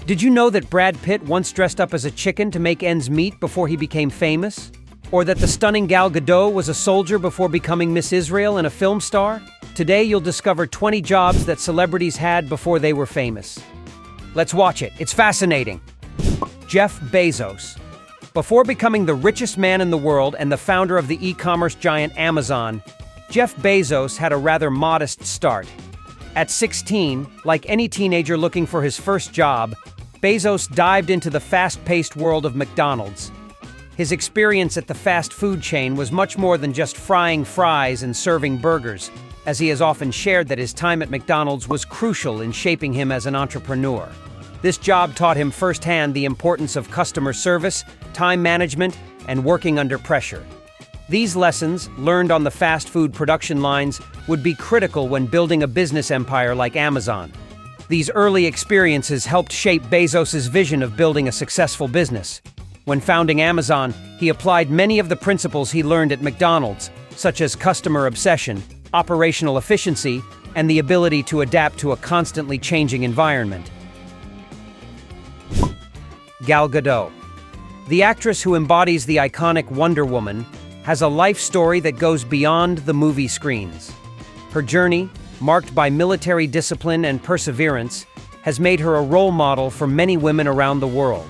Did you know that Brad Pitt once dressed up as a chicken to make ends meet before he became famous? Or that the stunning Gal Gadot was a soldier before becoming Miss Israel and a film star? Today you'll discover 20 jobs that celebrities had before they were famous. Let's watch it. It's fascinating. Jeff Bezos. Before becoming the richest man in the world and the founder of the e-commerce giant Amazon, Jeff Bezos had a rather modest start. At 16, like any teenager looking for his first job, Bezos dived into the fast-paced world of McDonald's. His experience at the fast food chain was much more than just frying fries and serving burgers, as he has often shared that his time at McDonald's was crucial in shaping him as an entrepreneur. This job taught him firsthand the importance of customer service, time management, and working under pressure. These lessons, learned on the fast food production lines, would be critical when building a business empire like Amazon. These early experiences helped shape Bezos' vision of building a successful business. When founding Amazon, he applied many of the principles he learned at McDonald's, such as customer obsession, operational efficiency, and the ability to adapt to a constantly changing environment. Gal Gadot. The actress who embodies the iconic Wonder Woman has a life story that goes beyond the movie screens. Her journey, marked by military discipline and perseverance, has made her a role model for many women around the world.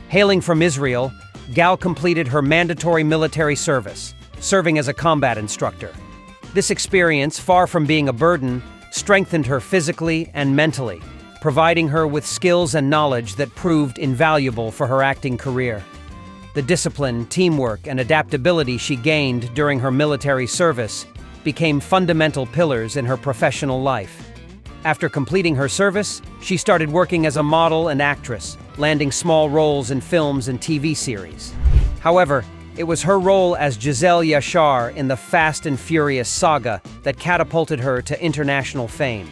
Hailing from Israel, Gal completed her mandatory military service, serving as a combat instructor. This experience, far from being a burden, strengthened her physically and mentally, providing her with skills and knowledge that proved invaluable for her acting career. The discipline, teamwork, and adaptability she gained during her military service became fundamental pillars in her professional life. After completing her service, she started working as a model and actress, landing small roles in films and TV series. However, it was her role as Giselle Yashar in the Fast and Furious saga that catapulted her to international fame.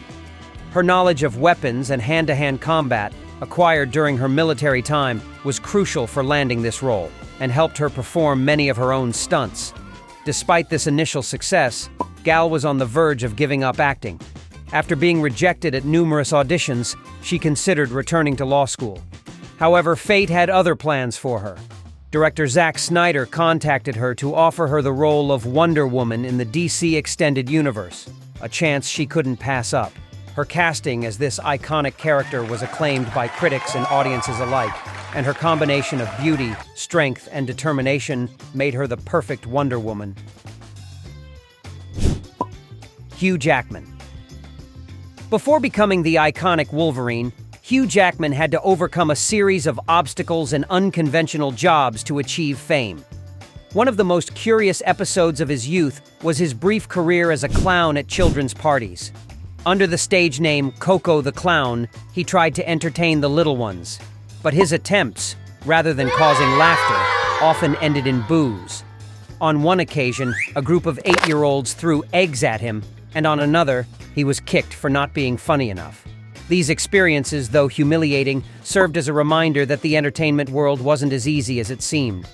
Her knowledge of weapons and hand-to-hand combat, acquired during her military time, was crucial for landing this role and helped her perform many of her own stunts. Despite this initial success, Gal was on the verge of giving up acting. After being rejected at numerous auditions, she considered returning to law school. However, fate had other plans for her. Director Zack Snyder contacted her to offer her the role of Wonder Woman in the DC Extended Universe, a chance she couldn't pass up. Her casting as this iconic character was acclaimed by critics and audiences alike, and her combination of beauty, strength, and determination made her the perfect Wonder Woman. Hugh Jackman. Before becoming the iconic Wolverine, Hugh Jackman had to overcome a series of obstacles and unconventional jobs to achieve fame. One of the most curious episodes of his youth was his brief career as a clown at children's parties. Under the stage name Coco the Clown, he tried to entertain the little ones. But his attempts, rather than causing laughter, often ended in boos. On one occasion, a group of 8-year-olds threw eggs at him, and on another, he was kicked for not being funny enough. These experiences, though humiliating, served as a reminder that the entertainment world wasn't as easy as it seemed.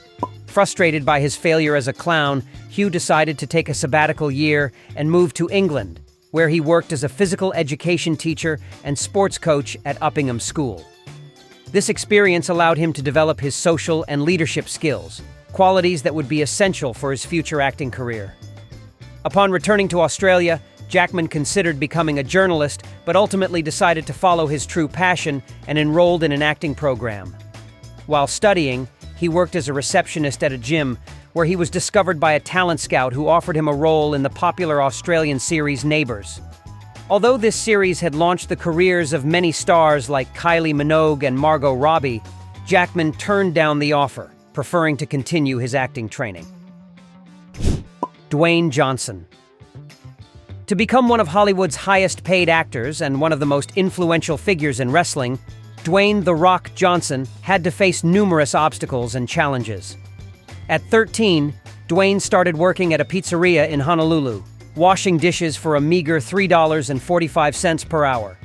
Frustrated by his failure as a clown, Hugh decided to take a sabbatical year and move to England, where he worked as a physical education teacher and sports coach at Uppingham School. This experience allowed him to develop his social and leadership skills, qualities that would be essential for his future acting career. Upon returning to Australia, Jackman considered becoming a journalist, but ultimately decided to follow his true passion and enrolled in an acting program. While studying, he worked as a receptionist at a gym, where he was discovered by a talent scout who offered him a role in the popular Australian series Neighbours. Although this series had launched the careers of many stars like Kylie Minogue and Margot Robbie, Jackman turned down the offer, preferring to continue his acting training. Dwayne Johnson. To become one of Hollywood's highest-paid actors and one of the most influential figures in wrestling, Dwayne "The Rock" Johnson had to face numerous obstacles and challenges. At 13, Dwayne started working at a pizzeria in Honolulu, washing dishes for a meager $3.45 per hour.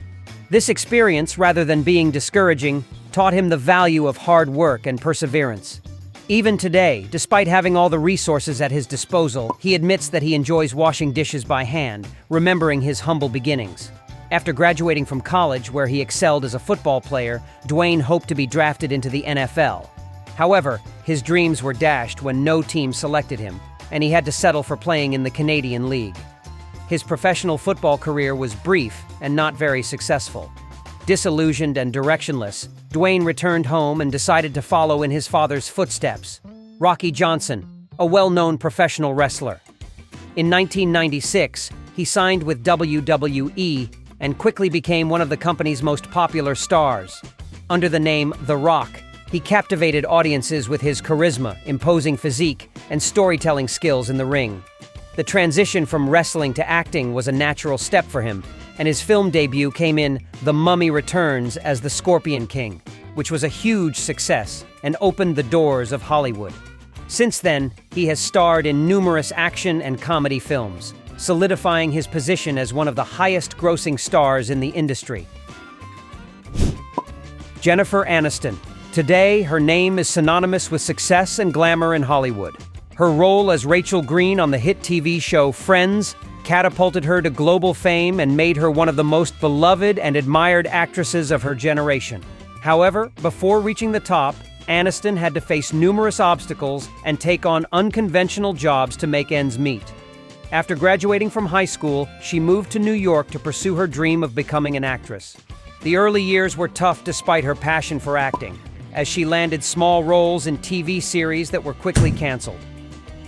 This experience, rather than being discouraging, taught him the value of hard work and perseverance. Even today, despite having all the resources at his disposal, he admits that he enjoys washing dishes by hand, remembering his humble beginnings. After graduating from college, where he excelled as a football player, Dwayne hoped to be drafted into the NFL. However, his dreams were dashed when no team selected him, and he had to settle for playing in the Canadian League. His professional football career was brief and not very successful. Disillusioned and directionless, Dwayne returned home and decided to follow in his father's footsteps, Rocky Johnson, a well-known professional wrestler. In 1996, he signed with WWE and quickly became one of the company's most popular stars. Under the name The Rock, he captivated audiences with his charisma, imposing physique, and storytelling skills in the ring. The transition from wrestling to acting was a natural step for him, and his film debut came in The Mummy Returns as the Scorpion King, which was a huge success and opened the doors of Hollywood. Since then, he has starred in numerous action and comedy films, solidifying his position as one of the highest-grossing stars in the industry. Jennifer Aniston. Today, her name is synonymous with success and glamour in Hollywood. Her role as Rachel Green on the hit TV show Friends catapulted her to global fame and made her one of the most beloved and admired actresses of her generation. However, before reaching the top, Aniston had to face numerous obstacles and take on unconventional jobs to make ends meet. After graduating from high school, she moved to New York to pursue her dream of becoming an actress. The early years were tough despite her passion for acting, as she landed small roles in TV series that were quickly canceled.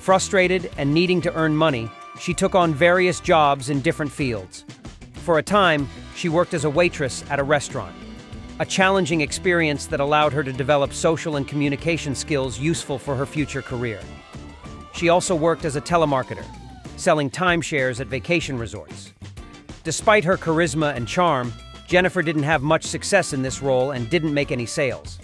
Frustrated and needing to earn money, she took on various jobs in different fields. For a time, she worked as a waitress at a restaurant, a challenging experience that allowed her to develop social and communication skills useful for her future career. She also worked as a telemarketer, selling timeshares at vacation resorts. Despite her charisma and charm, Jennifer didn't have much success in this role and didn't make any sales.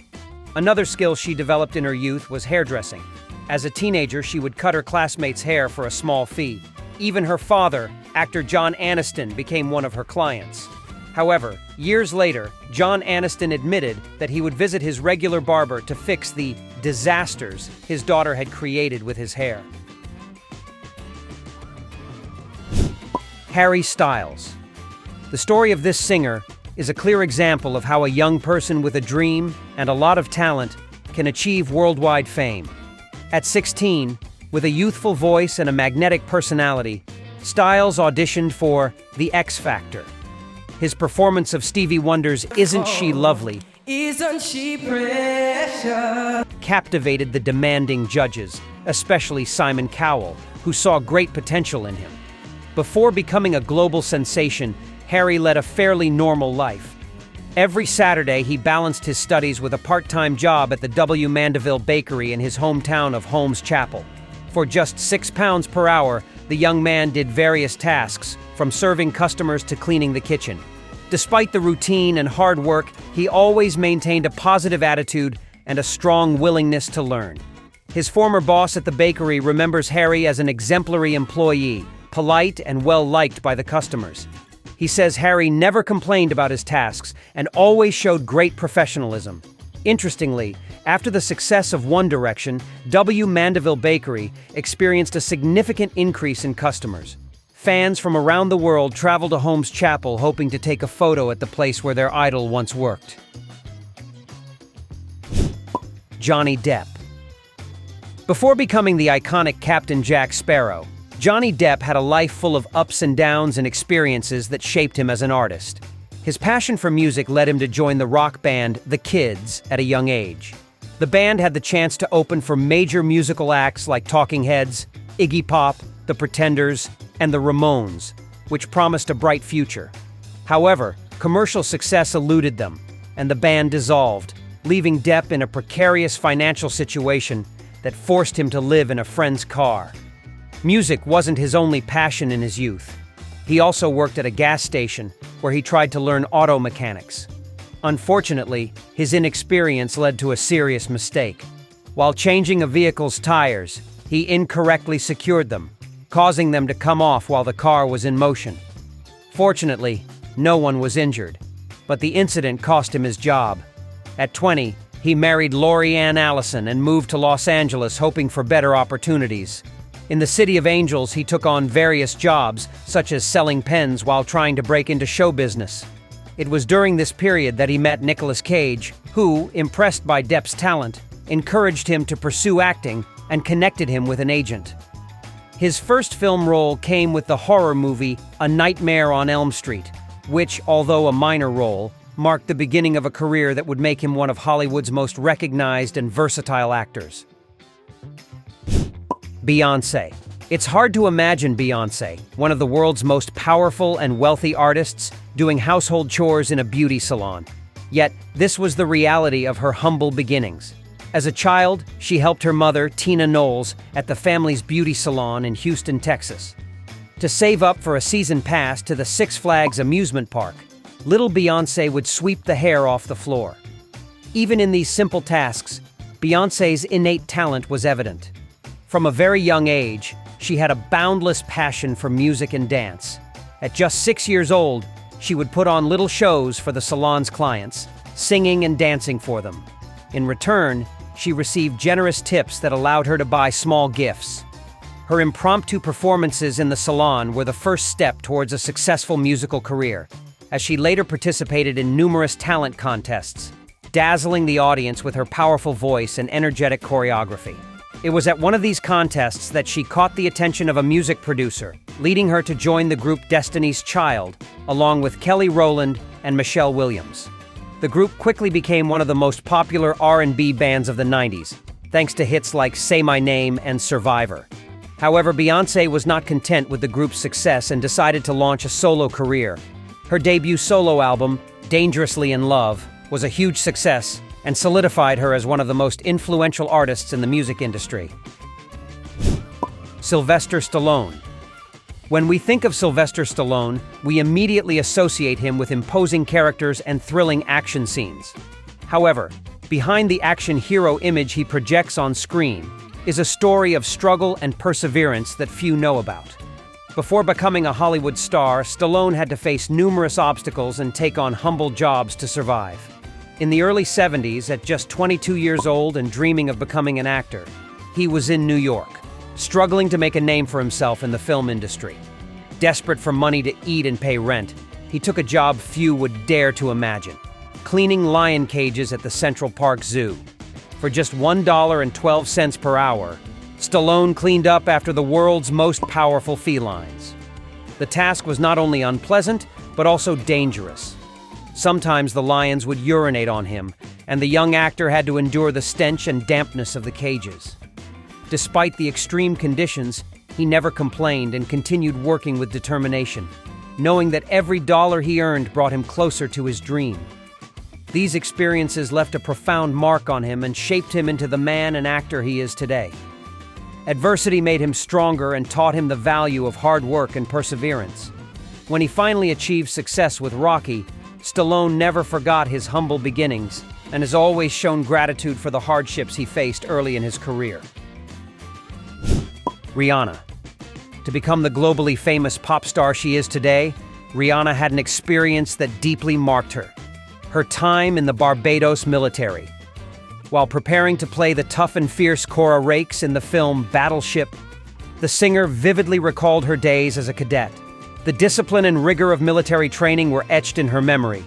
Another skill she developed in her youth was hairdressing. As a teenager, she would cut her classmates' hair for a small fee. Even her father, actor John Aniston, became one of her clients. However, years later, John Aniston admitted that he would visit his regular barber to fix the disasters his daughter had created with his hair. Harry Styles. The story of this singer is a clear example of how a young person with a dream and a lot of talent can achieve worldwide fame. At 16, with a youthful voice and a magnetic personality, Styles auditioned for The X Factor. His performance of Stevie Wonder's Isn't She Lovely Isn't She Precious captivated the demanding judges, especially Simon Cowell, who saw great potential in him. Before becoming a global sensation, Harry led a fairly normal life. Every Saturday, he balanced his studies with a part-time job at the W. Mandeville Bakery in his hometown of Holmes Chapel. For just £6 per hour, the young man did various tasks, from serving customers to cleaning the kitchen. Despite the routine and hard work, he always maintained a positive attitude and a strong willingness to learn. His former boss at the bakery remembers Harry as an exemplary employee, polite and well-liked by the customers. He says Harry never complained about his tasks and always showed great professionalism. Interestingly, after the success of One Direction, W. Mandeville Bakery experienced a significant increase in customers. Fans from around the world travel to Holmes Chapel hoping to take a photo at the place where their idol once worked. Johnny Depp. Before becoming the iconic Captain Jack Sparrow, Johnny Depp had a life full of ups and downs and experiences that shaped him as an artist. His passion for music led him to join the rock band The Kids at a young age. The band had the chance to open for major musical acts like Talking Heads, Iggy Pop, The Pretenders, and the Ramones, which promised a bright future. However, commercial success eluded them, and the band dissolved, leaving Depp in a precarious financial situation that forced him to live in a friend's car. Music wasn't his only passion in his youth. He also worked at a gas station where he tried to learn auto mechanics. Unfortunately, his inexperience led to a serious mistake. While changing a vehicle's tires, he incorrectly secured them, causing them to come off while the car was in motion. Fortunately, no one was injured, but the incident cost him his job. At 20, he married Lori Ann Allison and moved to Los Angeles hoping for better opportunities. In the City of Angels, he took on various jobs, such as selling pens while trying to break into show business. It was during this period that he met Nicolas Cage, who, impressed by Depp's talent, encouraged him to pursue acting and connected him with an agent. His first film role came with the horror movie A Nightmare on Elm Street, which, although a minor role, marked the beginning of a career that would make him one of Hollywood's most recognized and versatile actors. Beyoncé. It's hard to imagine Beyoncé, one of the world's most powerful and wealthy artists, doing household chores in a beauty salon. Yet, this was the reality of her humble beginnings. As a child, she helped her mother, Tina Knowles, at the family's beauty salon in Houston, Texas. To save up for a season pass to the Six Flags amusement park, little Beyoncé would sweep the hair off the floor. Even in these simple tasks, Beyoncé's innate talent was evident. From a very young age, she had a boundless passion for music and dance. At just 6 years old, she would put on little shows for the salon's clients, singing and dancing for them. In return, she received generous tips that allowed her to buy small gifts. Her impromptu performances in the salon were the first step towards a successful musical career, as she later participated in numerous talent contests, dazzling the audience with her powerful voice and energetic choreography. It was at one of these contests that she caught the attention of a music producer, leading her to join the group Destiny's Child, along with Kelly Rowland and Michelle Williams. The group quickly became one of the most popular R&B bands of the 90s, thanks to hits like Say My Name and Survivor. However, Beyoncé was not content with the group's success and decided to launch a solo career. Her debut solo album, Dangerously in Love, was a huge success and solidified her as one of the most influential artists in the music industry. Sylvester Stallone. When we think of Sylvester Stallone, we immediately associate him with imposing characters and thrilling action scenes. However, behind the action hero image he projects on screen is a story of struggle and perseverance that few know about. Before becoming a Hollywood star, Stallone had to face numerous obstacles and take on humble jobs to survive. In the early 70s, at just 22 years old and dreaming of becoming an actor, he was in New York, struggling to make a name for himself in the film industry. Desperate for money to eat and pay rent, he took a job few would dare to imagine: cleaning lion cages at the Central Park Zoo. For just $1.12 per hour, Stallone cleaned up after the world's most powerful felines. The task was not only unpleasant, but also dangerous. Sometimes the lions would urinate on him, and the young actor had to endure the stench and dampness of the cages. Despite the extreme conditions, he never complained and continued working with determination, knowing that every dollar he earned brought him closer to his dream. These experiences left a profound mark on him and shaped him into the man and actor he is today. Adversity made him stronger and taught him the value of hard work and perseverance. When he finally achieved success with Rocky, Stallone never forgot his humble beginnings and has always shown gratitude for the hardships he faced early in his career. Rihanna. To become the globally famous pop star she is today, Rihanna had an experience that deeply marked her: her time in the Barbados military. While preparing to play the tough and fierce Cora Rakes in the film Battleship, the singer vividly recalled her days as a cadet. The discipline and rigor of military training were etched in her memory.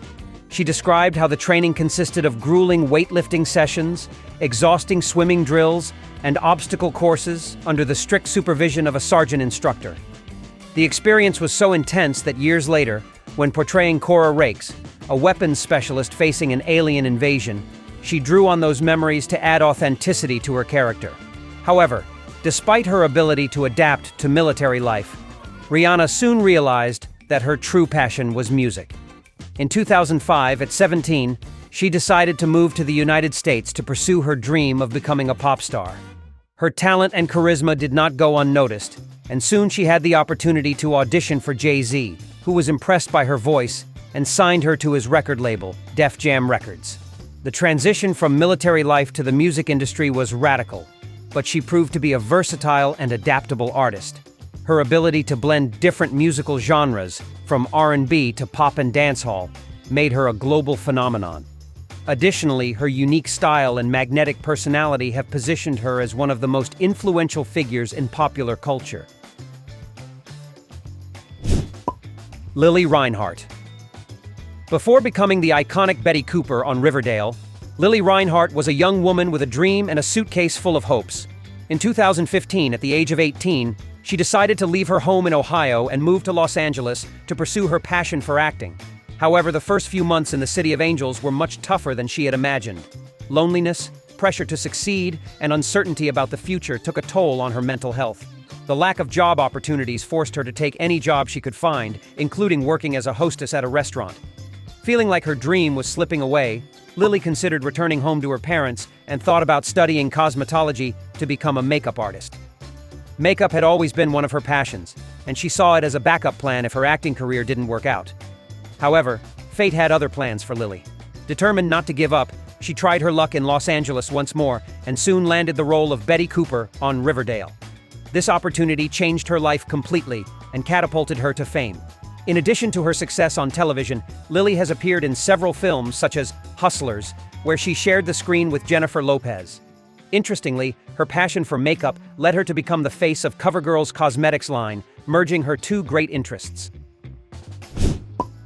She described how the training consisted of grueling weightlifting sessions, exhausting swimming drills, and obstacle courses under the strict supervision of a sergeant instructor. The experience was so intense that years later, when portraying Cora Rakes, a weapons specialist facing an alien invasion, she drew on those memories to add authenticity to her character. However, despite her ability to adapt to military life, Rihanna soon realized that her true passion was music. In 2005, at 17, she decided to move to the United States to pursue her dream of becoming a pop star. Her talent and charisma did not go unnoticed, and soon she had the opportunity to audition for Jay-Z, who was impressed by her voice and signed her to his record label, Def Jam Records. The transition from military life to the music industry was radical, but she proved to be a versatile and adaptable artist. Her ability to blend different musical genres, from R&B to pop and dancehall, made her a global phenomenon. Additionally, her unique style and magnetic personality have positioned her as one of the most influential figures in popular culture. Lili Reinhart. Before becoming the iconic Betty Cooper on Riverdale, Lili Reinhart was a young woman with a dream and a suitcase full of hopes. In 2015, at the age of 18, she decided to leave her home in Ohio and move to Los Angeles to pursue her passion for acting. However, the first few months in the City of Angels were much tougher than she had imagined. Loneliness, pressure to succeed, and uncertainty about the future took a toll on her mental health. The lack of job opportunities forced her to take any job she could find, including working as a hostess at a restaurant. Feeling like her dream was slipping away, Lili considered returning home to her parents and thought about studying cosmetology to become a makeup artist. Makeup had always been one of her passions, and she saw it as a backup plan if her acting career didn't work out. However, fate had other plans for Lili. Determined not to give up, she tried her luck in Los Angeles once more and soon landed the role of Betty Cooper on Riverdale. This opportunity changed her life completely and catapulted her to fame. In addition to her success on television, Lili has appeared in several films such as Hustlers, where she shared the screen with Jennifer Lopez. Interestingly, her passion for makeup led her to become the face of CoverGirl's cosmetics line, merging her two great interests.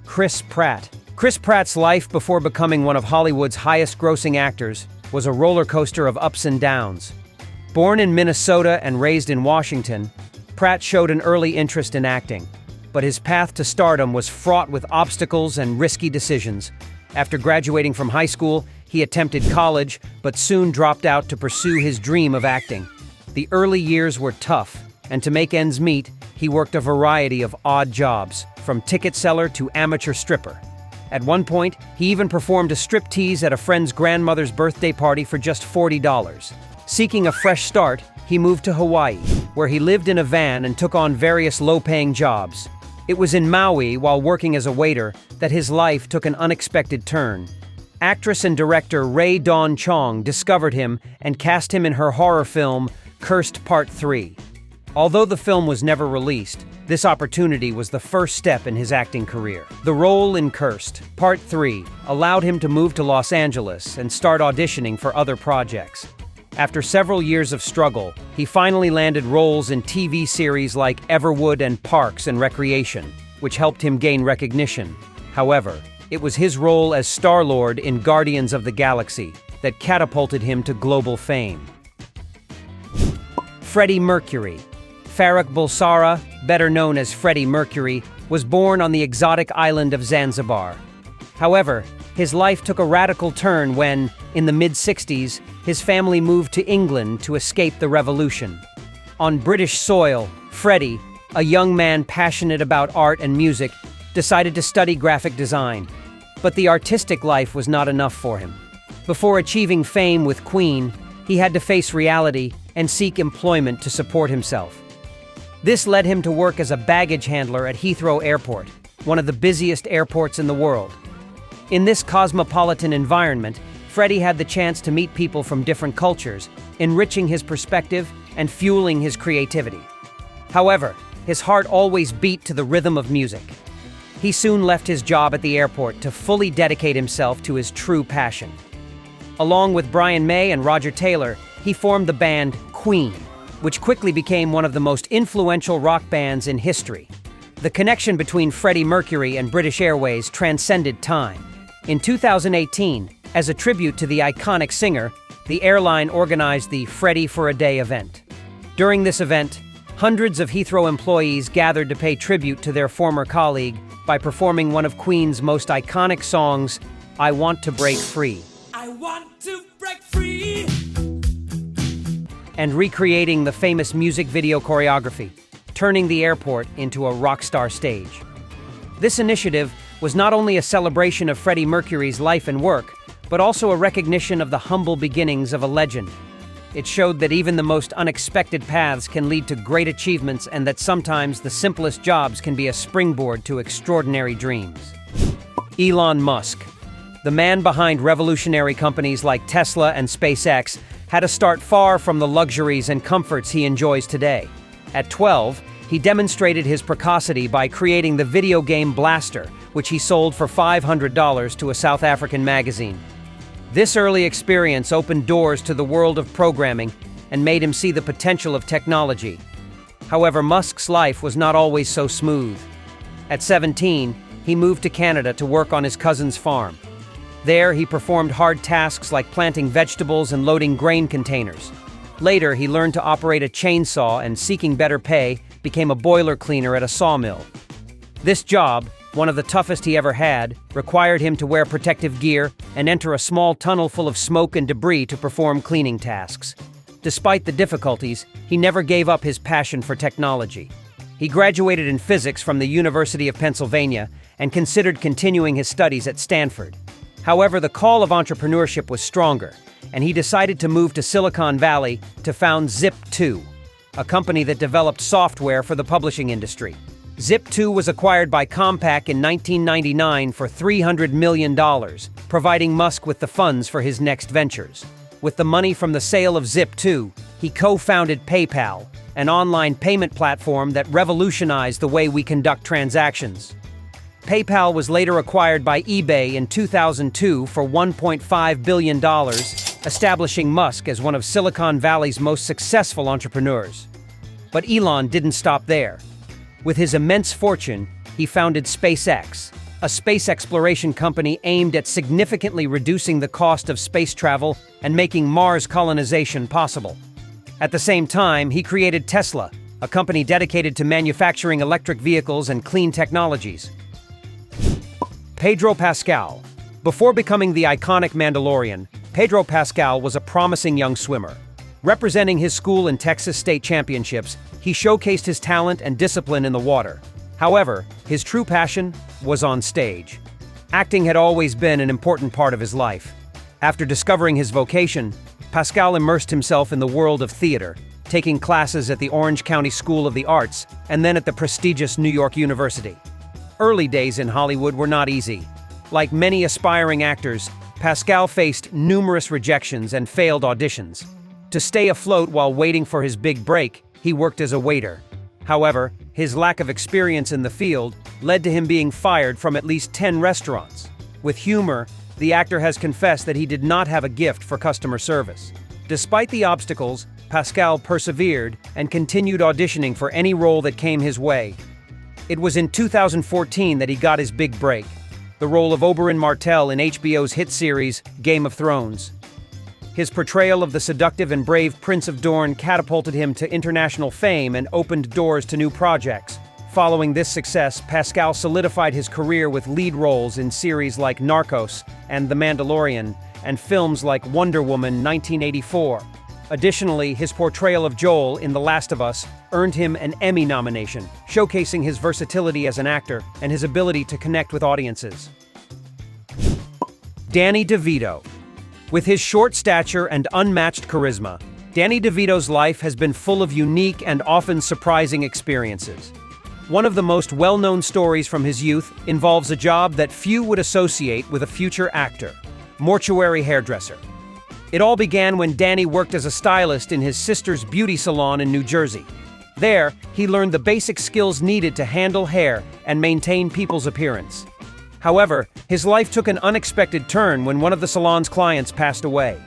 Chris Pratt. Chris Pratt's life before becoming one of Hollywood's highest-grossing actors was a roller coaster of ups and downs. Born in Minnesota and raised in Washington, Pratt showed an early interest in acting, but his path to stardom was fraught with obstacles and risky decisions. After graduating from high school, he attempted college, but soon dropped out to pursue his dream of acting. The early years were tough, and to make ends meet, he worked a variety of odd jobs, from ticket seller to amateur stripper. At one point, he even performed a striptease at a friend's grandmother's birthday party for just $40. Seeking a fresh start, he moved to Hawaii, where he lived in a van and took on various low-paying jobs. It was in Maui, while working as a waiter, that his life took an unexpected turn. Actress and director Rae Dawn Chong discovered him and cast him in her horror film, Cursed Part 3. Although the film was never released, this opportunity was the first step in his acting career. The role in Cursed Part 3 allowed him to move to Los Angeles and start auditioning for other projects. After several years of struggle, he finally landed roles in TV series like Everwood and Parks and Recreation, which helped him gain recognition. However, it was his role as Star-Lord in Guardians of the Galaxy that catapulted him to global fame. Freddie Mercury. Farrokh Bulsara, better known as Freddie Mercury, was born on the exotic island of Zanzibar. However, his life took a radical turn when, in the mid-60s, his family moved to England to escape the revolution. On British soil, Freddie, a young man passionate about art and music, decided to study graphic design. But the artistic life was not enough for him. Before achieving fame with Queen, he had to face reality and seek employment to support himself. This led him to work as a baggage handler at Heathrow Airport, one of the busiest airports in the world. In this cosmopolitan environment, Freddie had the chance to meet people from different cultures, enriching his perspective and fueling his creativity. However, his heart always beat to the rhythm of music. He soon left his job at the airport to fully dedicate himself to his true passion. Along with Brian May and Roger Taylor, he formed the band Queen, which quickly became one of the most influential rock bands in history. The connection between Freddie Mercury and British Airways transcended time. In 2018, as a tribute to the iconic singer, the airline organized the Freddie for a Day event. During this event, hundreds of Heathrow employees gathered to pay tribute to their former colleague by performing one of Queen's most iconic songs, I Want to Break Free. I want to break free. And recreating the famous music video choreography, turning the airport into a rock star stage. This initiative was not only a celebration of Freddie Mercury's life and work, but also a recognition of the humble beginnings of a legend. It showed that even the most unexpected paths can lead to great achievements and that sometimes the simplest jobs can be a springboard to extraordinary dreams. Elon Musk. The man behind revolutionary companies like Tesla and SpaceX had to start far from the luxuries and comforts he enjoys today. At 12, he demonstrated his precocity by creating the video game Blaster, which he sold for $500 to a South African magazine. This early experience opened doors to the world of programming and made him see the potential of technology. However, Musk's life was not always so smooth. At 17, he moved to Canada to work on his cousin's farm. There, he performed hard tasks like planting vegetables and loading grain containers. Later, he learned to operate a chainsaw and, seeking better pay, became a boiler cleaner at a sawmill. This job, one of the toughest he ever had, required him to wear protective gear and enter a small tunnel full of smoke and debris to perform cleaning tasks. Despite the difficulties, he never gave up his passion for technology. He graduated in physics from the University of Pennsylvania and considered continuing his studies at Stanford. However, the call of entrepreneurship was stronger, and he decided to move to Silicon Valley to found Zip2, a company that developed software for the publishing industry. Zip2 was acquired by Compaq in 1999 for $300 million, providing Musk with the funds for his next ventures. With the money from the sale of Zip2, he co-founded PayPal, an online payment platform that revolutionized the way we conduct transactions. PayPal was later acquired by eBay in 2002 for $1.5 billion, establishing Musk as one of Silicon Valley's most successful entrepreneurs. But Elon didn't stop there. With his immense fortune, he founded SpaceX, a space exploration company aimed at significantly reducing the cost of space travel and making Mars colonization possible. At the same time, he created Tesla, a company dedicated to manufacturing electric vehicles and clean technologies. Pedro Pascal. Before becoming the iconic Mandalorian, Pedro Pascal was a promising young swimmer. Representing his school in Texas state championships, he showcased his talent and discipline in the water. However, his true passion was on stage. Acting had always been an important part of his life. After discovering his vocation, Pascal immersed himself in the world of theater, taking classes at the Orange County School of the Arts and then at the prestigious New York University. Early days in Hollywood were not easy. Like many aspiring actors, Pascal faced numerous rejections and failed auditions. To stay afloat while waiting for his big break, he worked as a waiter. However, his lack of experience in the field led to him being fired from at least 10 restaurants. With humor, the actor has confessed that he did not have a gift for customer service. Despite the obstacles, Pascal persevered and continued auditioning for any role that came his way. It was in 2014 that he got his big break, the role of Oberyn Martell in HBO's hit series Game of Thrones. His portrayal of the seductive and brave Prince of Dorne catapulted him to international fame and opened doors to new projects. Following this success, Pascal solidified his career with lead roles in series like Narcos and The Mandalorian, and films like Wonder Woman 1984. Additionally, his portrayal of Joel in The Last of Us earned him an Emmy nomination, showcasing his versatility as an actor and his ability to connect with audiences. Danny DeVito. With his short stature and unmatched charisma, Danny DeVito's life has been full of unique and often surprising experiences. One of the most well-known stories from his youth involves a job that few would associate with a future actor: mortuary hairdresser. It all began when Danny worked as a stylist in his sister's beauty salon in New Jersey. There, he learned the basic skills needed to handle hair and maintain people's appearance. However, his life took an unexpected turn when one of the salon's clients passed away.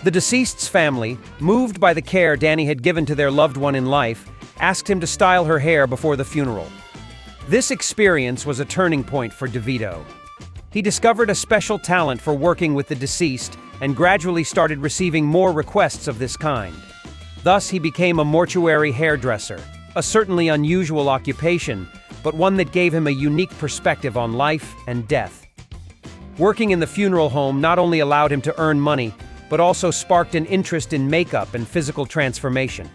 The deceased's family, moved by the care Danny had given to their loved one in life, asked him to style her hair before the funeral. This experience was a turning point for DeVito. He discovered a special talent for working with the deceased and gradually started receiving more requests of this kind. Thus, he became a mortuary hairdresser, a certainly unusual occupation, but one that gave him a unique perspective on life and death. Working in the funeral home not only allowed him to earn money, but also sparked an interest in makeup and physical transformation.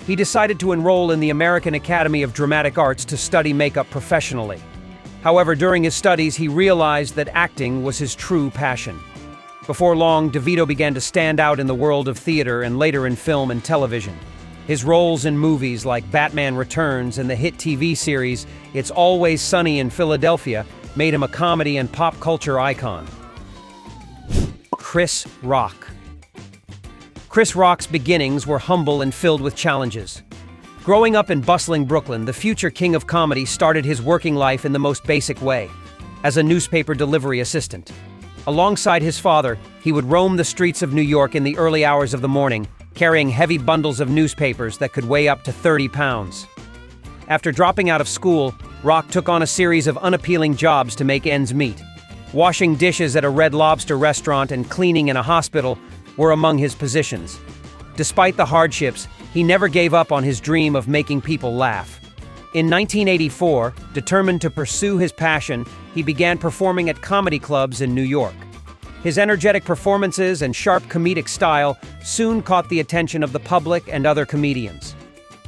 He decided to enroll in the American Academy of Dramatic Arts to study makeup professionally. However, during his studies, he realized that acting was his true passion. Before long, DeVito began to stand out in the world of theater and later in film and television. His roles in movies like Batman Returns and the hit TV series It's Always Sunny in Philadelphia made him a comedy and pop culture icon. Chris Rock. Chris Rock's beginnings were humble and filled with challenges. Growing up in bustling Brooklyn, the future king of comedy started his working life in the most basic way, as a newspaper delivery assistant. Alongside his father, he would roam the streets of New York in the early hours of the morning, carrying heavy bundles of newspapers that could weigh up to 30 pounds. After dropping out of school, Rock took on a series of unappealing jobs to make ends meet. Washing dishes at a Red Lobster restaurant and cleaning in a hospital were among his positions. Despite the hardships, he never gave up on his dream of making people laugh. In 1984, determined to pursue his passion, he began performing at comedy clubs in New York. His energetic performances and sharp comedic style soon caught the attention of the public and other comedians.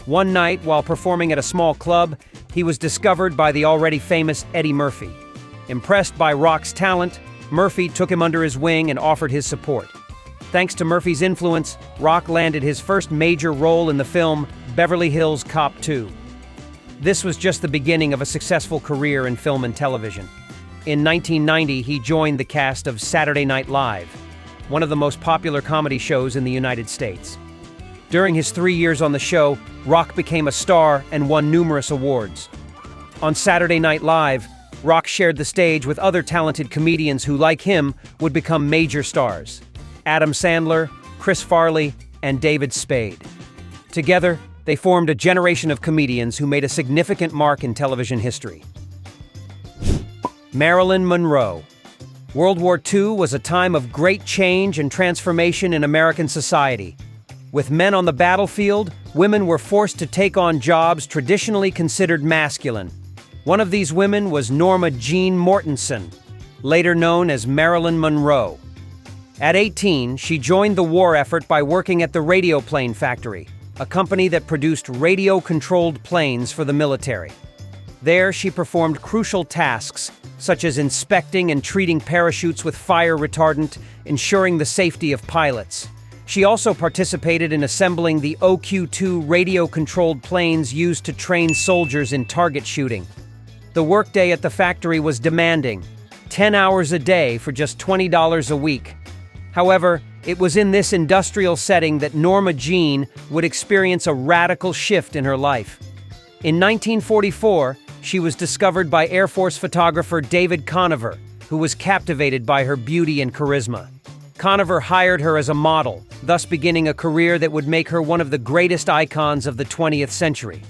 One night, while performing at a small club, he was discovered by the already famous Eddie Murphy. Impressed by Rock's talent, Murphy took him under his wing and offered his support. Thanks to Murphy's influence, Rock landed his first major role in the film Beverly Hills Cop 2. This was just the beginning of a successful career in film and television. In 1990, he joined the cast of Saturday Night Live, one of the most popular comedy shows in the United States. During his 3 years on the show, Rock became a star and won numerous awards. On Saturday Night Live, Rock shared the stage with other talented comedians who, like him, would become major stars: Adam Sandler, Chris Farley, and David Spade. Together, they formed a generation of comedians who made a significant mark in television history. Marilyn Monroe. World War II was a time of great change and transformation in American society. With men on the battlefield, women were forced to take on jobs traditionally considered masculine. One of these women was Norma Jean Mortensen, later known as Marilyn Monroe. At 18, she joined the war effort by working at the Radio Plane Factory, a company that produced radio-controlled planes for the military. There, she performed crucial tasks, such as inspecting and treating parachutes with fire retardant, ensuring the safety of pilots. She also participated in assembling the OQ-2 radio-controlled planes used to train soldiers in target shooting. The workday at the factory was demanding, 10 hours a day for just $20 a week. However, it was in this industrial setting that Norma Jean would experience a radical shift in her life. In 1944, she was discovered by Air Force photographer David Conover, who was captivated by her beauty and charisma. Conover hired her as a model, thus beginning a career that would make her one of the greatest icons of the 20th century.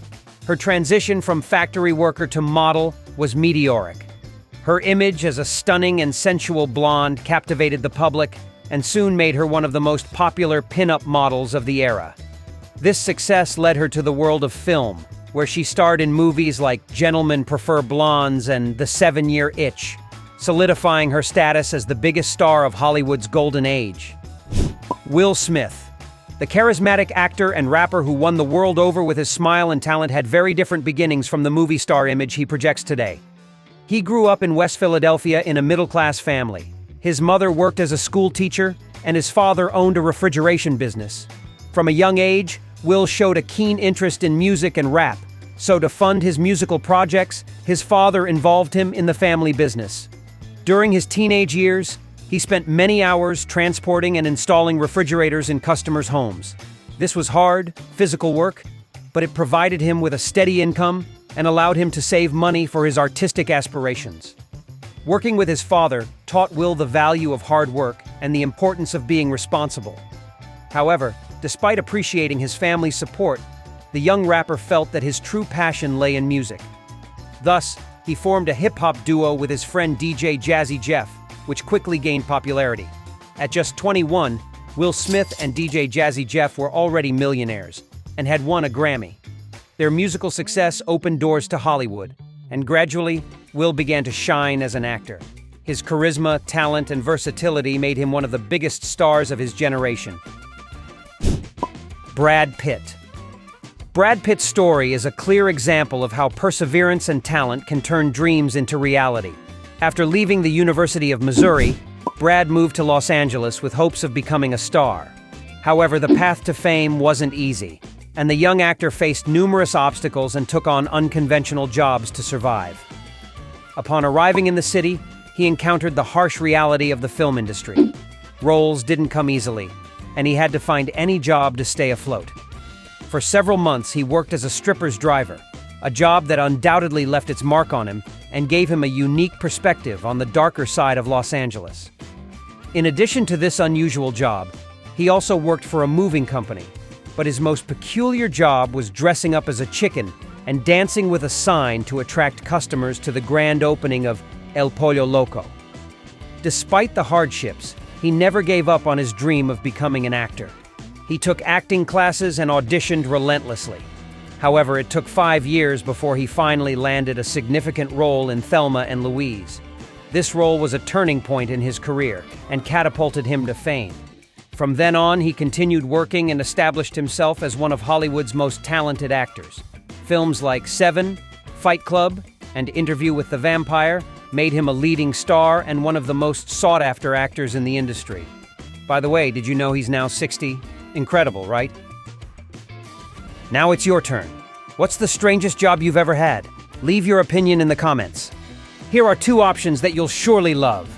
Her transition from factory worker to model was meteoric. Her image as a stunning and sensual blonde captivated the public and soon made her one of the most popular pin-up models of the era. This success led her to the world of film, where she starred in movies like Gentlemen Prefer Blondes and The 7-Year Itch, solidifying her status as the biggest star of Hollywood's golden age. Will Smith. The charismatic actor and rapper who won the world over with his smile and talent had very different beginnings from the movie star image he projects today. He grew up in West Philadelphia in a middle-class family. His mother worked as a school teacher, and his father owned a refrigeration business. From a young age, Will showed a keen interest in music and rap, so to fund his musical projects, his father involved him in the family business. During his teenage years, he spent many hours transporting and installing refrigerators in customers' homes. This was hard, physical work, but it provided him with a steady income and allowed him to save money for his artistic aspirations. Working with his father taught Will the value of hard work and the importance of being responsible. However, despite appreciating his family's support, the young rapper felt that his true passion lay in music. Thus, he formed a hip-hop duo with his friend DJ Jazzy Jeff, which quickly gained popularity. At just 21, Will Smith and DJ Jazzy Jeff were already millionaires and had won a Grammy. Their musical success opened doors to Hollywood, and gradually, Will began to shine as an actor. His charisma, talent, and versatility made him one of the biggest stars of his generation. Brad Pitt. Brad Pitt's story is a clear example of how perseverance and talent can turn dreams into reality. After leaving the University of Missouri, Brad moved to Los Angeles with hopes of becoming a star. However, the path to fame wasn't easy, and the young actor faced numerous obstacles and took on unconventional jobs to survive. Upon arriving in the city, he encountered the harsh reality of the film industry. Roles didn't come easily, and he had to find any job to stay afloat. For several months, he worked as a stripper's driver, a job that undoubtedly left its mark on him and gave him a unique perspective on the darker side of Los Angeles. In addition to this unusual job, he also worked for a moving company, but his most peculiar job was dressing up as a chicken and dancing with a sign to attract customers to the grand opening of El Pollo Loco. Despite the hardships, he never gave up on his dream of becoming an actor. He took acting classes and auditioned relentlessly. However, it took 5 years before he finally landed a significant role in Thelma and Louise. This role was a turning point in his career and catapulted him to fame. From then on, he continued working and established himself as one of Hollywood's most talented actors. Films like Seven, Fight Club, and Interview with the Vampire made him a leading star and one of the most sought-after actors in the industry. By the way, did you know he's now 60? Incredible, right? Now it's your turn. What's the strangest job you've ever had? Leave your opinion in the comments. Here are 2 options that you'll surely love.